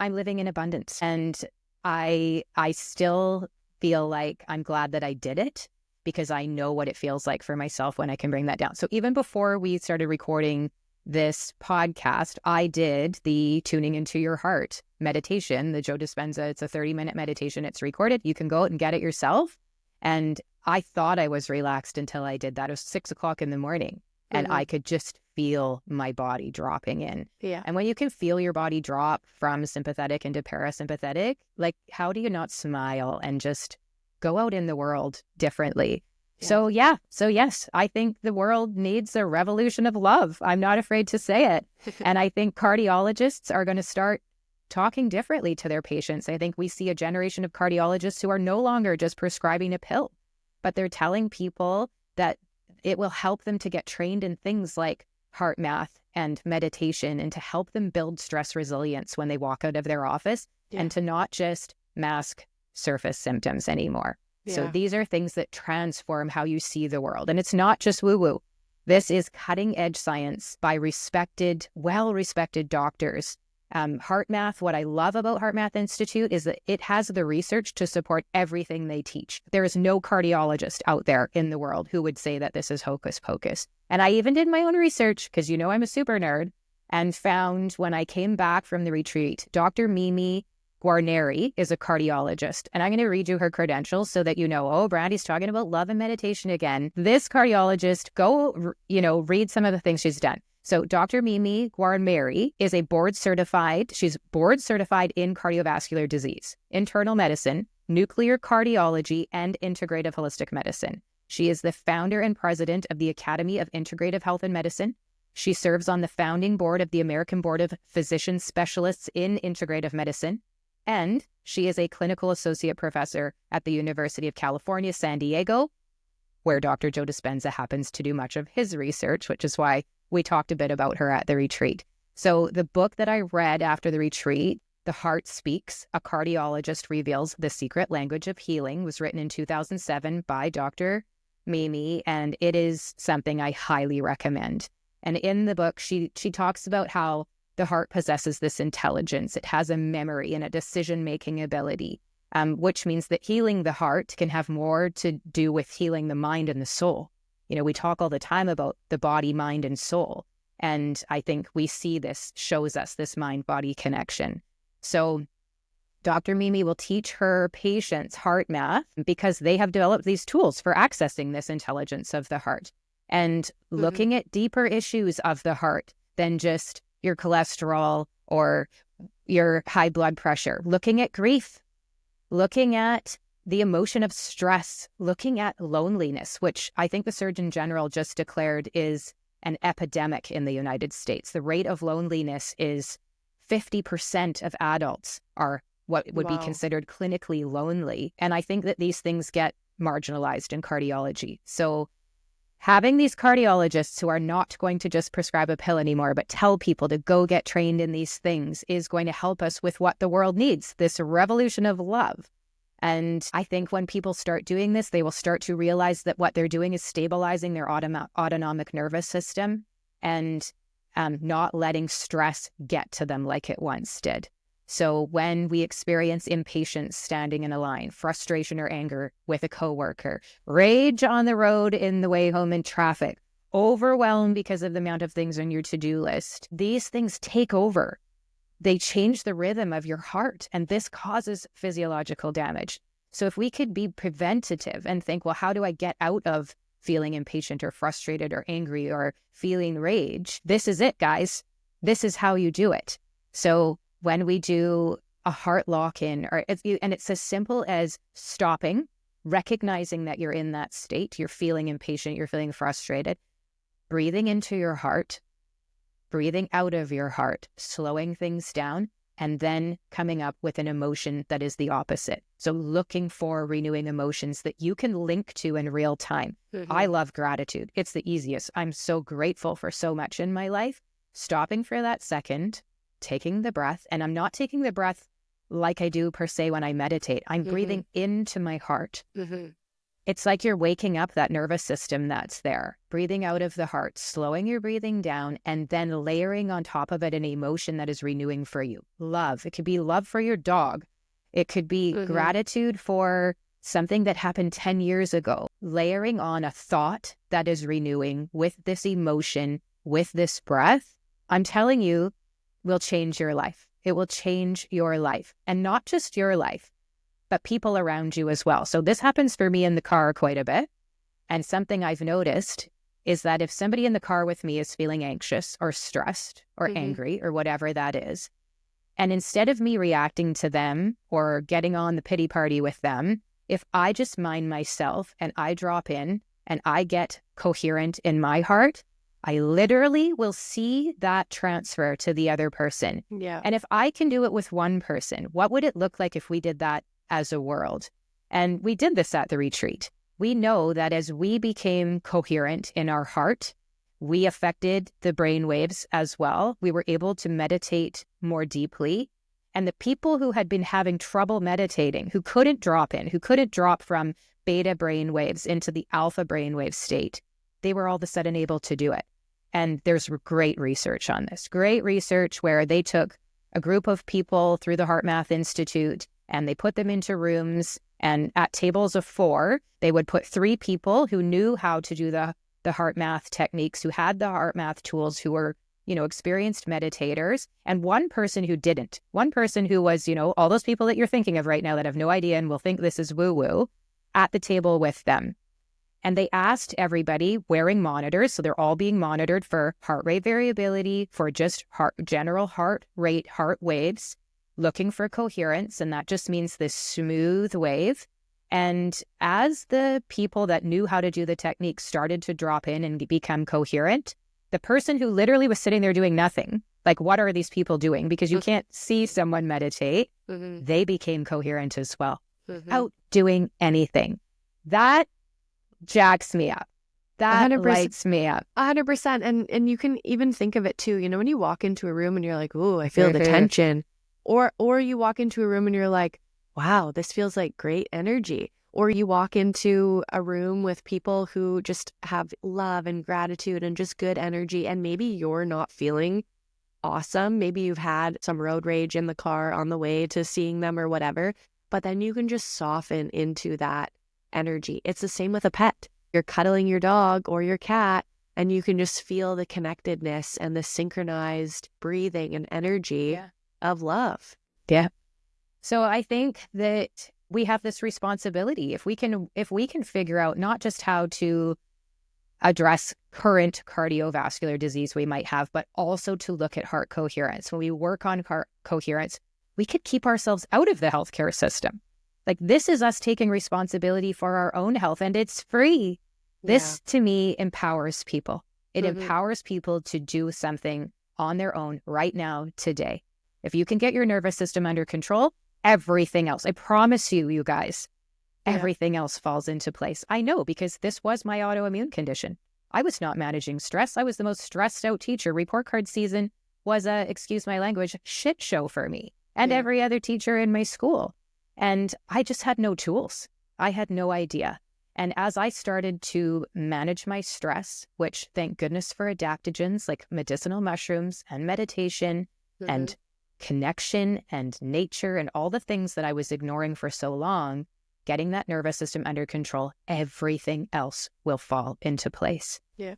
I'm living in abundance, and I still feel like I'm glad that I did it, because I know what it feels like for myself when I can bring that down. So even before we started recording this podcast, I did the tuning into your heart meditation, the Joe Dispenza. It's a 30-minute meditation. It's recorded. You can go out and get it yourself. And I thought I was relaxed until I did that. It was 6 o'clock in the morning, and I could just feel my body dropping in. Yeah. And when you can feel your body drop from sympathetic into parasympathetic, like, how do you not smile and just go out in the world differently? Yeah. So yes, I think the world needs a revolution of love. I'm not afraid to say it. And I think cardiologists are going to start talking differently to their patients. I think we see a generation of cardiologists who are no longer just prescribing a pill, but they're telling people that it will help them to get trained in things like heart math and meditation, and to help them build stress resilience when they walk out of their office, and to not just mask surface symptoms anymore. So these are things that transform how you see the world. And it's not just woo-woo. This is cutting edge science by respected, well-respected doctors. Heart Math, what I love about Heart Math Institute is that it has the research to support everything they teach. There is no cardiologist out there in the world who would say that this is hocus pocus. And I even did my own research, because I'm a super nerd, and found when I came back from the retreat, Dr. Mimi Guarneri is a cardiologist. And I'm going to read you her credentials so that Brandi's talking about love and meditation again. This cardiologist, go, read some of the things she's done. So Dr. Mimi Guarneri is she's board certified in cardiovascular disease, internal medicine, nuclear cardiology, and integrative holistic medicine. She is the founder and president of the Academy of Integrative Health and Medicine. She serves on the founding board of the American Board of Physician Specialists in Integrative Medicine. And she is a clinical associate professor at the University of California, San Diego, where Dr. Joe Dispenza happens to do much of his research, which is why we talked a bit about her at the retreat. So the book that I read after the retreat, The Heart Speaks, A Cardiologist Reveals the Secret Language of Healing, was written in 2007 by Dr. Mimi, and it is something I highly recommend. And in the book, she talks about how the heart possesses this intelligence. It has a memory and a decision-making ability, which means that healing the heart can have more to do with healing the mind and the soul. We talk all the time about the body, mind, and soul. And I think we see this, shows us this mind-body connection. So Dr. Mimi will teach her patients heart math because they have developed these tools for accessing this intelligence of the heart and looking at deeper issues of the heart than just your cholesterol or your high blood pressure, looking at grief, looking at the emotion of stress, looking at loneliness, which I think the Surgeon General just declared is an epidemic in the United States. The rate of loneliness is 50% of adults are what would be considered clinically lonely. And I think that these things get marginalized in cardiology. So having these cardiologists who are not going to just prescribe a pill anymore, but tell people to go get trained in these things is going to help us with what the world needs, this revolution of love. And I think when people start doing this, they will start to realize that what they're doing is stabilizing their autonomic nervous system and not letting stress get to them like it once did. So when we experience impatience standing in a line, frustration or anger with a coworker, rage on the road in the way home in traffic, overwhelmed because of the amount of things on your to-do list, these things take over. They change the rhythm of your heart, and this causes physiological damage. So if we could be preventative and think, well, how do I get out of feeling impatient or frustrated or angry or feeling rage? This is it, guys. This is how you do it. So when we do a heart lock-in, and it's as simple as stopping, recognizing that you're in that state, you're feeling impatient, you're feeling frustrated, breathing into your heart, breathing out of your heart, slowing things down, and then coming up with an emotion that is the opposite. So looking for renewing emotions that you can link to in real time. I love gratitude. It's the easiest. I'm so grateful for so much in my life. Stopping for that second, taking the breath, and I'm not taking the breath like I do per se when I meditate. I'm breathing into my heart, It's like you're waking up that nervous system that's there, breathing out of the heart, slowing your breathing down, and then layering on top of it an emotion that is renewing for you. Love. It could be love for your dog. It could be gratitude for something that happened 10 years ago. Layering on a thought that is renewing with this emotion, with this breath, I'm telling you, will change your life. It will change your life. And not just your life, but people around you as well. So this happens for me in the car quite a bit. And something I've noticed is that if somebody in the car with me is feeling anxious or stressed or angry or whatever that is, and instead of me reacting to them or getting on the pity party with them, if I just mind myself and I drop in and I get coherent in my heart, I literally will see that transfer to the other person. Yeah. And if I can do it with one person, what would it look like if we did that as a world? And we did this at the retreat. We know that as we became coherent in our heart, we affected the brain waves as well. We were able to meditate more deeply. And the people who had been having trouble meditating, who couldn't drop in, who couldn't drop from beta brain waves into the alpha brain wave state, they were all of a sudden able to do it. And there's great research on this, great research where they took a group of people through the HeartMath Institute and they put them into rooms, and at tables of 4, they would put 3 people who knew how to do the HeartMath techniques, who had the HeartMath tools, who were, experienced meditators, and one person who didn't. One person who was, all those people that you're thinking of right now that have no idea and will think this is woo-woo, at the table with them. And they asked everybody wearing monitors, so they're all being monitored for heart rate variability, for just general heart rate, heart waves, looking for coherence, and that just means this smooth wave. And as the people that knew how to do the technique started to drop in and become coherent, the person who literally was sitting there doing nothing, like what are these people doing? Because you can't see someone meditate, they became coherent as well, without doing anything. That jacks me up. That 100%. lights me up. 100%. And you can even think of it too. When you walk into a room and you're like, ooh, I feel the tension. Or you walk into a room and you're like, wow, this feels like great energy. Or you walk into a room with people who just have love and gratitude and just good energy. And maybe you're not feeling awesome. Maybe you've had some road rage in the car on the way to seeing them or whatever. But then you can just soften into that energy. It's the same with a pet. You're cuddling your dog or your cat, and you can just feel the connectedness and the synchronized breathing and energy of love. Yeah. So I think that we have this responsibility. If we can figure out not just how to address current cardiovascular disease we might have, but also to look at heart coherence. When we work on heart coherence, we could keep ourselves out of the healthcare system. Like, this is us taking responsibility for our own health, and it's free. This, to me, empowers people. It empowers people to do something on their own right now, today. If you can get your nervous system under control, everything else, I promise you, you guys, everything else falls into place. I know, because this was my autoimmune condition. I was not managing stress. I was the most stressed out teacher. Report card season was a, excuse my language, shit show for me and every other teacher in my school. And I just had no tools. I had no idea. And as I started to manage my stress, which thank goodness for adaptogens like medicinal mushrooms and meditation and connection and nature and all the things that I was ignoring for so long, getting that nervous system under control, everything else will fall into place. Yeah.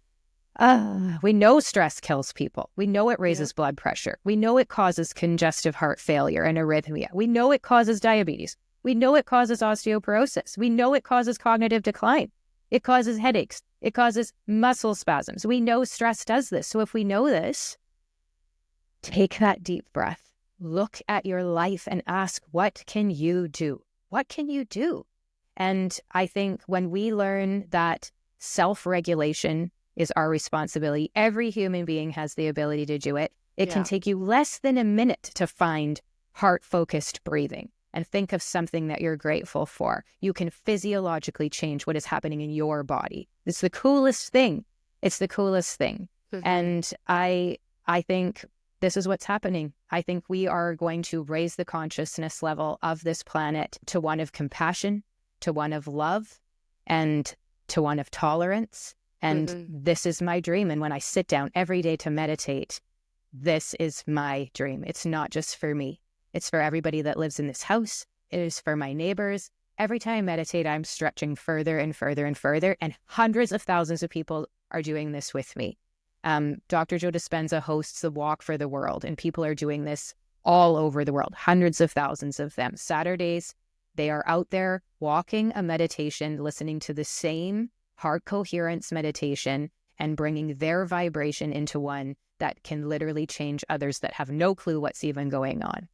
We know stress kills people. We know it raises blood pressure. We know it causes congestive heart failure and arrhythmia. We know it causes diabetes. We know it causes osteoporosis. We know it causes cognitive decline. It causes headaches. It causes muscle spasms. We know stress does this. So if we know this, take that deep breath. Look at your life and ask, what can you do? What can you do? And I think when we learn that self-regulation is our responsibility, every human being has the ability to do it. It can take you less than a minute to find heart-focused breathing and think of something that you're grateful for. You can physiologically change what is happening in your body. It's the coolest thing. It's the coolest thing. And I think this is what's happening. I think we are going to raise the consciousness level of this planet to one of compassion, to one of love, and to one of tolerance. And this is my dream. And when I sit down every day to meditate, this is my dream. It's not just for me. It's for everybody that lives in this house. It is for my neighbors. Every time I meditate, I'm stretching further and further and further. And hundreds of thousands of people are doing this with me. Dr. Joe Dispenza hosts the Walk for the World, and people are doing this all over the world, hundreds of thousands of them. Saturdays, they are out there walking a meditation, listening to the same heart coherence meditation and bringing their vibration into one that can literally change others that have no clue what's even going on.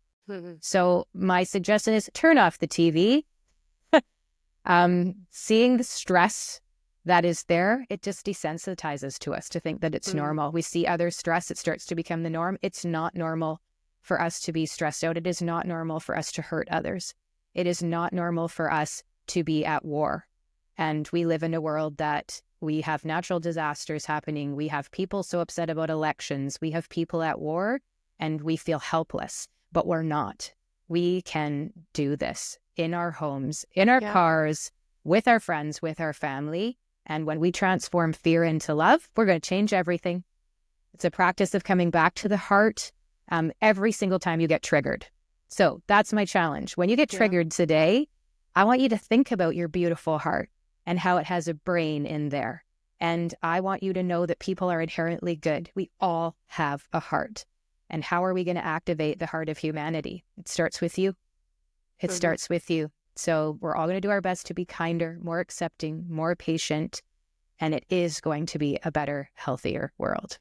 So my suggestion is turn off the TV. Seeing the stress that is there, it just desensitizes to us to think that it's normal. We see other stress, it starts to become the norm. It's not normal for us to be stressed out. It is not normal for us to hurt others. It is not normal for us to be at war. And we live in a world that we have natural disasters happening. We have people so upset about elections. We have people at war, and we feel helpless, but we're not. We can do this in our homes, in our cars, with our friends, with our family. And when we transform fear into love, we're going to change everything. It's a practice of coming back to the heart every single time you get triggered. So that's my challenge. When you get triggered today, I want you to think about your beautiful heart and how it has a brain in there. And I want you to know that people are inherently good. We all have a heart. And how are we going to activate the heart of humanity? It starts with you. It starts with you. So we're all going to do our best to be kinder, more accepting, more patient, and it is going to be a better, healthier world.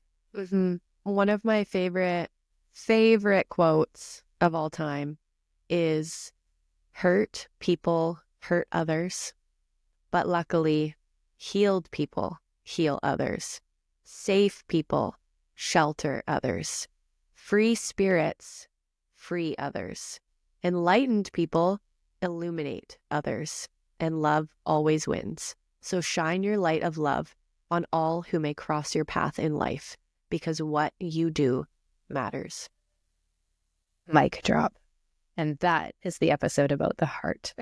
One of my favorite quotes of all time is, hurt people hurt others, but luckily healed people heal others. Safe people shelter others. Free spirits free others. Enlightened people illuminate others, and love always wins. So shine your light of love on all who may cross your path in life, because what you do matters. Mic drop. And that is the episode about the heart.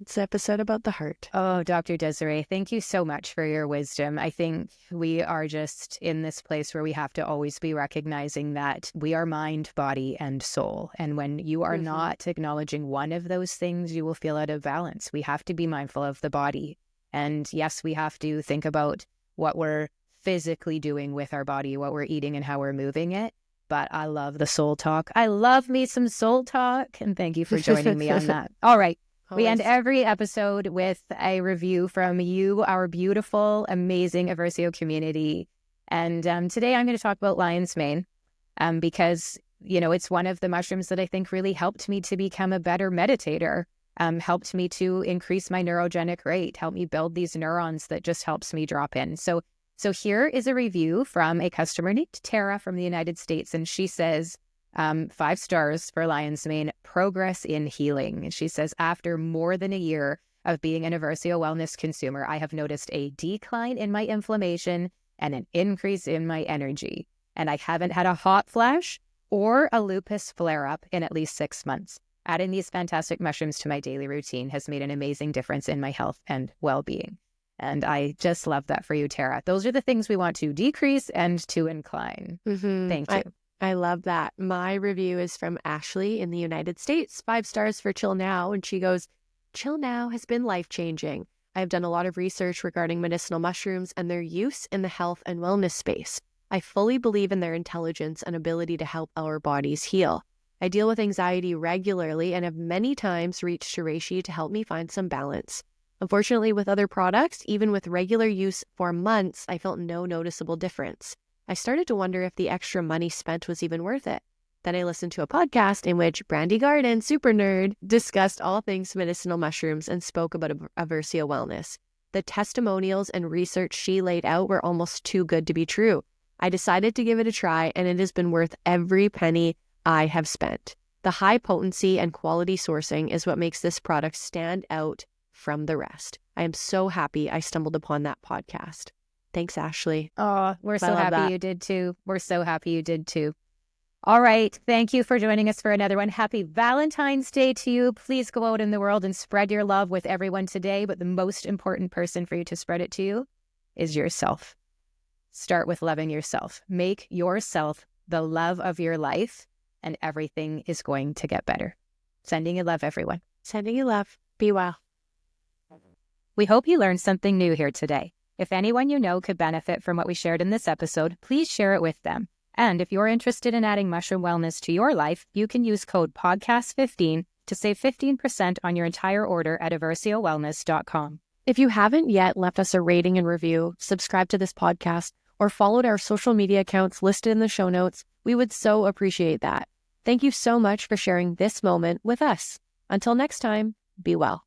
It's an episode about the heart. Oh, Dr. Desiree, thank you so much for your wisdom. I think we are just in this place where we have to always be recognizing that we are mind, body, and soul. And when you are not acknowledging one of those things, you will feel out of balance. We have to be mindful of the body. And yes, we have to think about what we're physically doing with our body, what we're eating and how we're moving it. But I love the soul talk. I love me some soul talk. And thank you for joining me on that. All right. We end every episode with a review from you, our beautiful, amazing Eversio community. And today I'm going to talk about lion's mane because, you know, it's one of the mushrooms that I think really helped me to become a better meditator, helped me to increase my neurogenic rate, helped me build these neurons that just helps me drop in. So here is a review from a customer named Tara from the United States. And she says, 5 stars for lion's mane, progress in healing. And she says, after more than a year of being an Eversio wellness consumer, I have noticed a decline in my inflammation and an increase in my energy. And I haven't had a hot flash or a lupus flare-up in at least 6 months. Adding these fantastic mushrooms to my daily routine has made an amazing difference in my health and well-being. And I just love that for you, Tara. Those are the things we want to decrease and to incline. Thank you. I love that. My review is from Ashley in the United States. 5 stars for Chill Now. And she goes, Chill Now has been life-changing. I have done a lot of research regarding medicinal mushrooms and their use in the health and wellness space. I fully believe in their intelligence and ability to help our bodies heal. I deal with anxiety regularly and have many times reached to reishi to help me find some balance. Unfortunately, with other products, even with regular use for months, I felt no noticeable difference. I started to wonder if the extra money spent was even worth it. Then I listened to a podcast in which Brandi Garden, super nerd, discussed all things medicinal mushrooms and spoke about Eversio wellness. The testimonials and research she laid out were almost too good to be true. I decided to give it a try, and it has been worth every penny I have spent. The high potency and quality sourcing is what makes this product stand out from the rest. I am so happy I stumbled upon that podcast. Thanks, Ashley. Oh, we're so happy you did too. We're so happy you did too. All right. Thank you for joining us for another one. Happy Valentine's Day to you. Please go out in the world and spread your love with everyone today. But the most important person for you to spread it to is yourself. Start with loving yourself. Make yourself the love of your life, and everything is going to get better. Sending you love, everyone. Sending you love. Be well. We hope you learned something new here today. If anyone you know could benefit from what we shared in this episode, please share it with them. And if you're interested in adding mushroom wellness to your life, you can use code podcast15 to save 15% on your entire order at eversiowellness.com. If you haven't yet left us a rating and review, subscribed to this podcast, or followed our social media accounts listed in the show notes, we would so appreciate that. Thank you so much for sharing this moment with us. Until next time, be well.